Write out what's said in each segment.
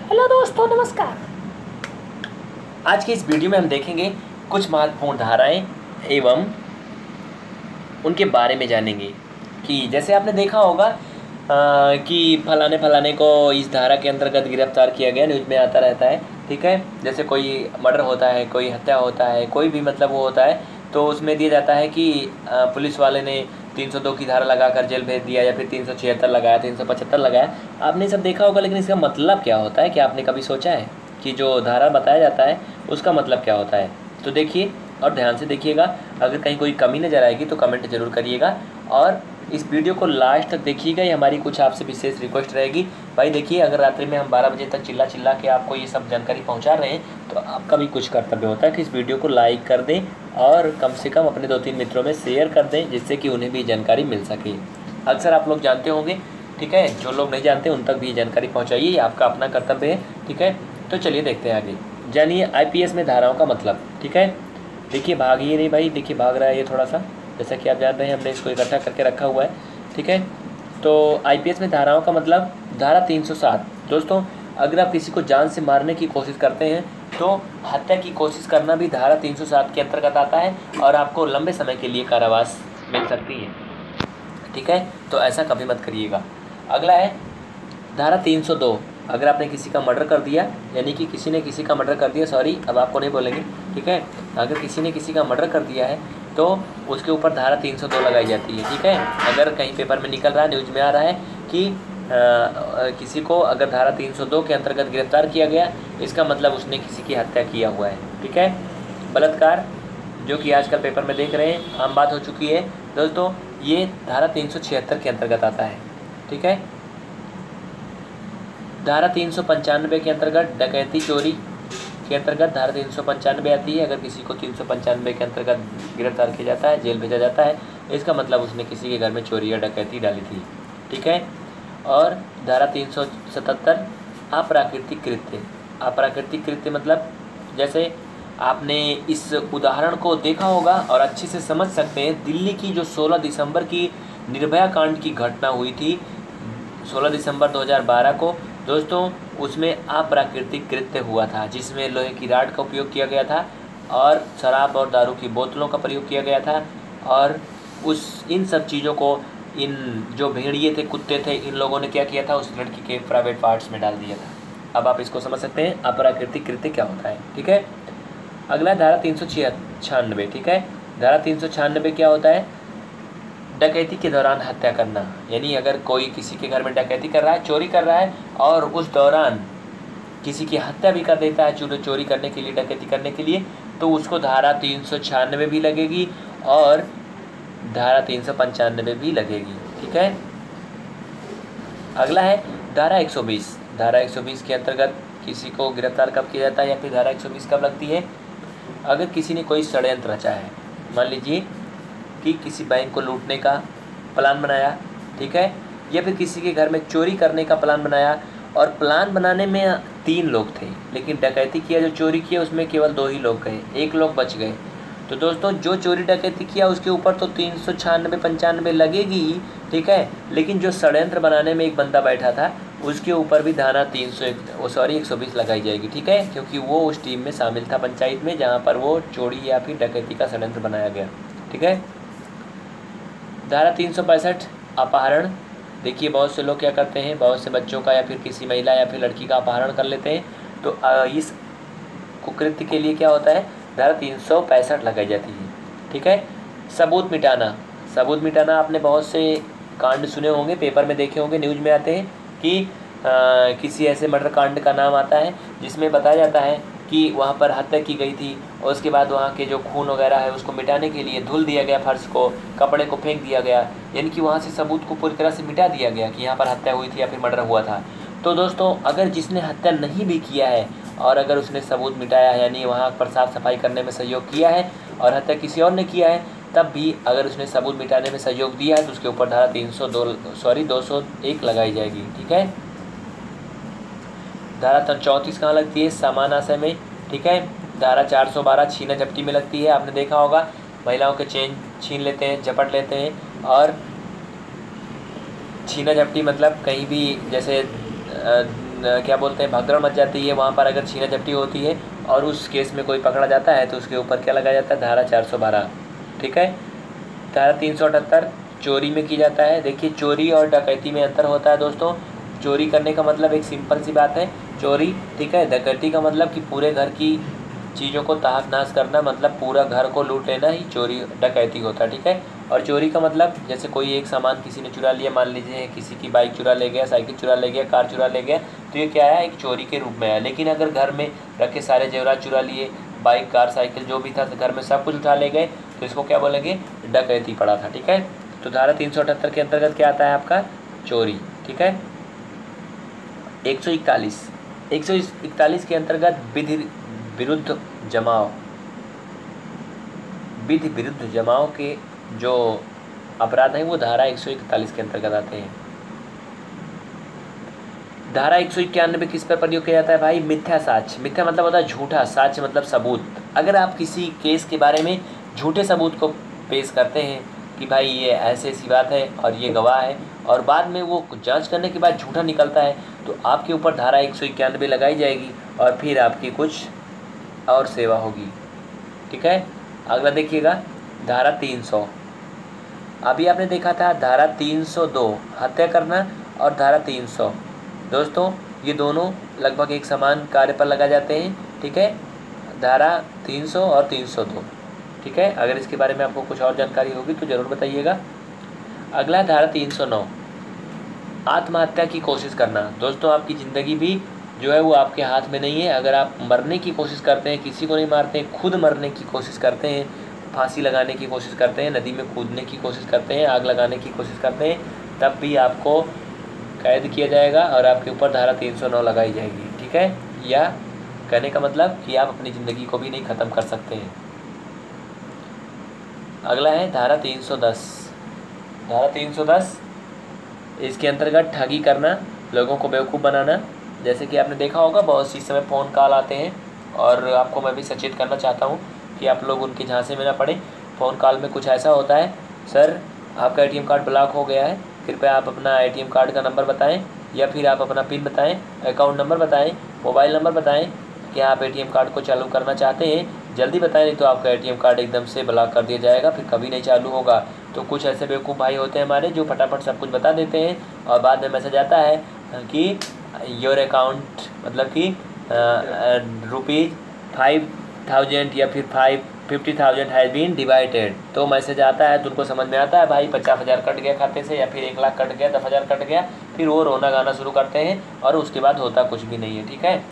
Hello दोस्तों, नमस्कार। आज की इस वीडियो में हम देखेंगे कुछ महत्वपूर्ण धाराएं एवं उनके बारे में जानेंगे कि जैसे आपने देखा होगा कि फलाने फलाने को इस धारा के अंतर्गत गिरफ्तार किया गया, न्यूज़ में आता रहता है। ठीक है, जैसे कोई मर्डर होता है, कोई हत्या होता है, कोई भी मतलब वो होता है तो उसमें दिया जाता है कि पुलिस वाले ने 302 की धारा लगाकर जेल भेज दिया, या फिर 376 लगाया, 375 लगाया। आपने सब देखा होगा, लेकिन इसका मतलब क्या होता है? क्या आपने कभी सोचा है कि जो धारा बताया जाता है उसका मतलब क्या होता है? तो देखिए और ध्यान से देखिएगा। अगर कहीं कोई कमी नज़र आएगी तो कमेंट ज़रूर करिएगा, और इस वीडियो को लास्ट तक देखिएगा। ये हमारी कुछ आपसे विशेष रिक्वेस्ट रहेगी। भाई देखिए, अगर रात्रि में हम 12 बजे तक चिल्ला चिल्ला के आपको ये सब जानकारी पहुंचा रहे हैं तो आपका भी कुछ कर्तव्य होता है कि इस वीडियो को लाइक कर दें और कम से कम अपने 2-3 मित्रों में शेयर कर दें, जिससे कि उन्हें भी जानकारी मिल सके। अक्सर आप लोग जानते होंगे, ठीक है, जो लोग नहीं जानते उन तक भी जानकारी पहुँचाइए, ये आपका अपना कर्तव्य है। ठीक है, तो चलिए देखते हैं आगे। जानिए IPS में धाराओं का मतलब। ठीक है, देखिए भागिए नहीं भाई, देखिए भाग रहा है ये थोड़ा सा, जैसा कि आप जान रहे हैं हमने इसको इकट्ठा करके रखा हुआ है। ठीक है, तो IPS में धाराओं का मतलब धारा 307। दोस्तों, अगर आप किसी को जान से मारने की कोशिश करते हैं तो हत्या की कोशिश करना भी धारा 307 के अंतर्गत आता है और आपको लंबे समय के लिए कारावास मिल सकती है। ठीक है, तो ऐसा कभी मत करिएगा। अगला है धारा 302। अगर आपने किसी का मर्डर कर दिया, यानी कि किसी ने किसी का मर्डर कर दिया, सॉरी अब आपको नहीं बोलेंगे। ठीक है, अगर किसी ने किसी का मर्डर कर दिया है तो उसके ऊपर धारा 302 लगाई जाती है। ठीक है, अगर कहीं पेपर में निकल रहा है, न्यूज़ में आ रहा है कि किसी को अगर धारा 302 के अंतर्गत गिरफ्तार किया गया, इसका मतलब उसने किसी की हत्या किया हुआ है। ठीक है, बलात्कार, जो कि आजकल पेपर में देख रहे हैं, आम बात हो चुकी है दोस्तों, ये धारा 376 के अंतर्गत आता है। ठीक है, धारा 395 के अंतर्गत डकैती चोरी के अंतर्गत धारा 395 आती है। अगर किसी को 395 के अंतर्गत गिरफ्तार किया जाता है, जेल भेजा जाता है, इसका मतलब उसने किसी के घर में चोरी या डकैती डाली थी। ठीक है, और धारा 377 अप्राकृतिक कृत्य। अप्राकृतिक कृत्य मतलब जैसे आपने इस उदाहरण को देखा होगा और अच्छे से समझ सकते हैं। दिल्ली की जो 16 दिसंबर की निर्भया कांड की घटना हुई थी 16 दिसंबर 2012 को दोस्तों, उसमें अप्राकृतिक कृत्य हुआ था, जिसमें लोहे की राड का उपयोग किया गया था और शराब और दारू की बोतलों का प्रयोग किया गया था। और इन सब चीज़ों को इन जो भेड़िए थे, कुत्ते थे, इन लोगों ने क्या किया था, उस लड़की के प्राइवेट पार्ट्स में डाल दिया था। अब आप इसको समझ सकते हैं अप्राकृतिक कृत्य क्या होता है। ठीक है, अगला धारा 396। ठीक है, धारा 396 क्या होता है? डकैती के दौरान हत्या करना। यानी अगर कोई किसी के घर में डकैती कर रहा है, चोरी कर रहा है, और उस दौरान किसी की हत्या भी कर देता है चोरी करने के लिए, डकैती करने के लिए, तो उसको धारा 396 भी लगेगी और धारा 395 भी लगेगी। ठीक है, अगला है धारा 120। धारा 120 के अंतर्गत किसी को गिरफ्तार कब किया जाता है, या फिर धारा 120 कब लगती है? अगर किसी ने कोई षड्यंत्र रचा है, मान लीजिए कि किसी बैंक को लूटने का प्लान बनाया, ठीक है, या फिर किसी के घर में चोरी करने का प्लान बनाया, और प्लान बनाने में 3 लोग थे, लेकिन डकैती किया, जो चोरी किया उसमें केवल 2 ही लोग गए, 1 लोग बच गए। तो दोस्तों, जो चोरी डकैती किया उसके ऊपर तो 396-95 लगेगी ही। ठीक है, लेकिन जो षड्यंत्र बनाने में एक बंदा बैठा था उसके ऊपर भी धारा 120 लगाई जाएगी। ठीक है, क्योंकि वो उस टीम में शामिल था पंचायत में, जहाँ पर वो चोरी या फिर डकैती का षड्यंत्र बनाया गया। ठीक है, धारा 365 अपहरण। देखिए, बहुत से लोग क्या करते हैं, बहुत से बच्चों का या फिर किसी महिला या फिर लड़की का अपहरण कर लेते हैं, तो इस कुकृत्य के लिए क्या होता है, धारा 365 लगाई जाती है। ठीक है, सबूत मिटाना। सबूत मिटाना, आपने बहुत से कांड सुने होंगे, पेपर में देखे होंगे, न्यूज़ में आते हैं कि किसी ऐसे मर्डर कांड का नाम आता है जिसमें बताया जाता है कि वहाँ पर हत्या की गई थी, और उसके बाद वहाँ के जो खून वगैरह है उसको मिटाने के लिए धुल दिया गया, फर्श को, कपड़े को फेंक दिया गया, यानी कि वहाँ से सबूत को पूरी तरह से मिटा दिया गया कि यहाँ पर हत्या हुई थी या फिर मर्डर हुआ था। तो दोस्तों, अगर जिसने हत्या नहीं भी किया है और अगर उसने सबूत मिटाया है, यानी वहाँ पर साफ सफाई करने में सहयोग किया है, और हत्या किसी और ने किया है, तब भी अगर उसने सबूत मिटाने में सहयोग दिया है तो उसके ऊपर धारा 201 लगाई जाएगी। ठीक है, धारा 34 कहाँ लगती है? समान आशय में। ठीक है, धारा 412 छीना झपटी में लगती है। आपने देखा होगा, महिलाओं के चेन छीन लेते हैं, झपट लेते हैं, और छीना झपटी मतलब कहीं भी जैसे क्या बोलते हैं भगदड़ मच जाती है, वहाँ पर अगर छीना झपटी होती है और उस केस में कोई पकड़ा जाता है तो उसके ऊपर क्या लगाया जाता है, धारा 412। ठीक है। धारा 378 चोरी में की जाता है। देखिए चोरी और डकैती में अंतर होता है दोस्तों। चोरी करने का मतलब एक सिंपल सी बात है, चोरी। ठीक है। डकैती का मतलब कि पूरे घर की चीज़ों को तहस नहस करना, मतलब पूरा घर को लूट लेना ही चोरी डकैती होता है। ठीक है। और चोरी का मतलब जैसे कोई एक सामान किसी ने चुरा लिया, मान लीजिए किसी की बाइक चुरा ले गया, साइकिल चुरा ले गया, कार चुरा ले गया, तो ये क्या है, एक चोरी के रूप में है। लेकिन अगर घर में रखे सारे जेवरात चुरा लिए, बाइक कार साइकिल जो भी था घर में सब कुछ उठा ले गए, तो इसको क्या बोलेंगे, डकैती पड़ा था। ठीक है। तो धारा 378 के अंतर्गत क्या आता है आपका, चोरी। ठीक है। 141 के अंतर्गत विधि विरुद्ध जमाव, विधि विरुद्ध जमाव के जो अपराध हैं वो धारा 141 के अंतर्गत आते हैं। धारा 191 किस पर प्रयोग किया जाता है भाई, मिथ्या साक्ष्य। मिथ्या मतलब होता है झूठा, साक्ष्य मतलब सबूत। अगर आप किसी केस के बारे में झूठे सबूत को पेश करते हैं कि भाई ये ऐसी ऐसी बात है और ये गवाह है, और बाद में वो जांच करने के बाद झूठा निकलता है, तो आपके ऊपर धारा 191 लगाई जाएगी और फिर आपकी कुछ और सेवा होगी। ठीक है। अगला देखिएगा धारा 300। अभी आपने देखा था धारा 302 हत्या करना और धारा 300, दोस्तों ये दोनों लगभग एक समान कार्य पर लगाए जाते हैं। ठीक है। धारा 300 और 302। ठीक है। अगर इसके बारे में आपको कुछ और जानकारी होगी तो ज़रूर बताइएगा। अगला धारा 309 आत्महत्या की कोशिश करना। दोस्तों आपकी ज़िंदगी भी जो है वो आपके हाथ में नहीं है। अगर आप मरने की कोशिश करते हैं, किसी को नहीं मारते हैं, खुद मरने की कोशिश करते हैं, फांसी लगाने की कोशिश करते हैं, नदी में कूदने की कोशिश करते हैं, आग लगाने की कोशिश करते हैं, तब भी आपको कैद किया जाएगा और आपके ऊपर धारा 309 लगाई जाएगी। ठीक है। या कहने का मतलब कि आप अपनी ज़िंदगी को भी नहीं ख़त्म कर सकते हैं। अगला है धारा 310। धारा 310 इसके अंतर्गत ठगी करना, लोगों को बेवकूफ़ बनाना। जैसे कि आपने देखा होगा बहुत सी समय फ़ोन कॉल आते हैं, और आपको मैं भी सचेत करना चाहता हूँ कि आप लोग उनके झांसे में ना पड़े। फ़ोन कॉल में कुछ ऐसा होता है, सर आपका ATM कार्ड ब्लॉक हो गया है, कृपया आप अपना ATM कार्ड का नंबर बताएं, या फिर आप अपना पिन बताएं, अकाउंट नंबर बताएं, मोबाइल नंबर बताएं, क्या आप ATM कार्ड को चालू करना चाहते हैं, जल्दी बताएं, नहीं तो आपका ATM कार्ड एकदम से ब्लॉक कर दिया जाएगा, फिर कभी नहीं चालू होगा। तो कुछ ऐसे बेवकूफ़ भाई होते हैं हमारे जो फटाफट सब कुछ बता देते हैं, और बाद में मैसेज आता है कि योर अकाउंट मतलब कि ₹5000 या फिर 50,000 हैज़ बीन डिवाइडेड। तो मैसेज आता है तो उनको समझ में आता है भाई 50,000 कट गया खाते से, या फिर 1 लाख कट गया, 10,000 कट गया, फिर वो रोना गाना शुरू करते हैं और उसके बाद होता कुछ भी नहीं है। ठीक है।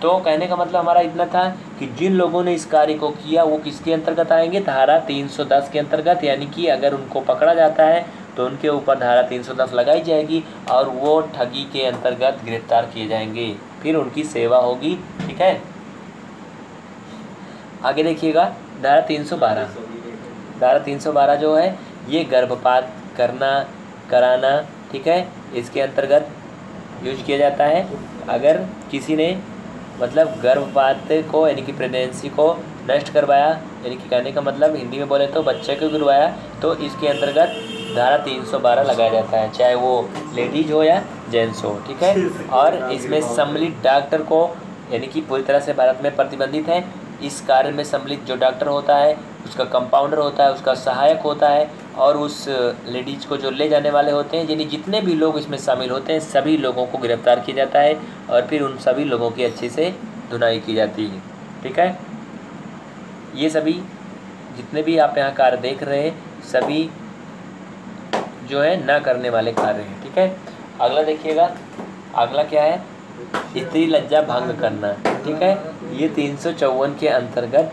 तो कहने का मतलब हमारा इतना था कि जिन लोगों ने इस कार्य को किया वो किसके अंतर्गत आएंगे, धारा 310 के अंतर्गत। यानी कि अगर उनको पकड़ा जाता है तो उनके ऊपर धारा 310 लगाई जाएगी और वो ठगी के अंतर्गत गिरफ्तार किए जाएंगे, फिर उनकी सेवा होगी। ठीक है। आगे देखिएगा धारा 312। धारा 312 जो है ये गर्भपात कराना। ठीक है। इसके अंतर्गत यूज किया जाता है। अगर किसी ने मतलब गर्भपात को यानी कि प्रेगनेंसी को नष्ट करवाया, यानी कि कहने का मतलब हिंदी में बोले तो बच्चे को गिरवाया, तो इसके अंतर्गत धारा 312 लगाया जाता है, चाहे वो लेडीज हो या जेंट्स हो। ठीक है। और इसमें सम्मिलित डॉक्टर को यानी कि पूरी तरह से भारत में प्रतिबंधित है। इस कार्य में सम्मिलित जो डॉक्टर होता है, उसका कंपाउंडर होता है, उसका सहायक होता है, और उस लेडीज़ को जो ले जाने वाले होते हैं, यानी जितने भी लोग इसमें शामिल होते हैं सभी लोगों को गिरफ्तार किया जाता है और फिर उन सभी लोगों की अच्छे से धुनाई की जाती है। ठीक है। ये सभी जितने भी आप यहाँ कार्य देख रहे हैं सभी जो है ना करने वाले कार्य हैं। ठीक है। अगला देखिएगा, अगला क्या है, स्त्री लज्जा भंग करना। ठीक है। ये 354 के अंतर्गत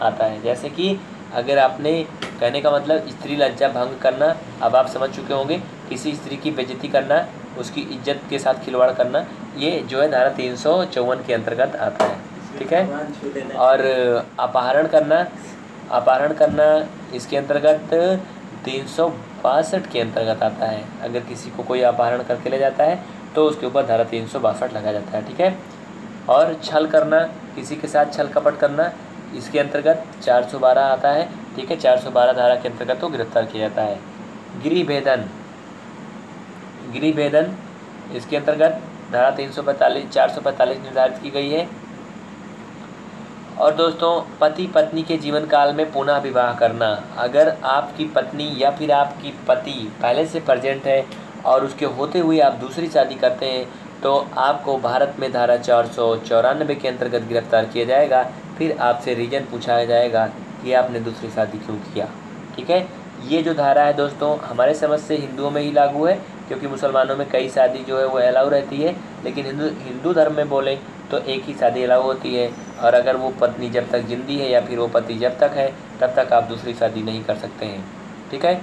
आता है। जैसे कि अगर आपने कहने का मतलब स्त्री लज्जा भंग करना, अब आप समझ चुके होंगे, किसी स्त्री की बेइज्जती करना, उसकी इज्जत के साथ खिलवाड़ करना, ये जो है धारा 354 के अंतर्गत आता है। ठीक है। और अपहरण करना इसके अंतर्गत 362 के अंतर्गत आता है। अगर किसी को कोई अपहरण करके ले जाता है तो उसके ऊपर धारा 362 लगाया जाता है। ठीक है। और छल करना, किसी के साथ छल कपट करना, इसके अंतर्गत 412 आता है। ठीक है। 412 धारा के अंतर्गत तो गिरफ्तार किया जाता है। गृह भेदन इसके अंतर्गत धारा 445 निर्धारित की गई है। और दोस्तों, पति पत्नी के जीवन काल में पुनः विवाह करना, अगर आपकी पत्नी या फिर आपकी पति पहले से प्रेजेंट है और उसके होते हुए आप दूसरी शादी करते हैं तो आपको भारत में धारा 494 के अंतर्गत गिरफ्तार किया जाएगा। फिर आपसे रीज़न पूछा जाएगा कि आपने दूसरी शादी क्यों किया। ठीक है, ये जो धारा है दोस्तों हमारे समझ से हिंदुओं में ही लागू है, क्योंकि मुसलमानों में कई शादी जो है वो अलाउ रहती है, लेकिन हिंदू धर्म में बोले तो एक ही शादी अलाउ होती है। और अगर वो पत्नी जब तक जिंदी है या फिर वो पति जब तक है तब तक आप दूसरी शादी नहीं कर सकते हैं। ठीक है।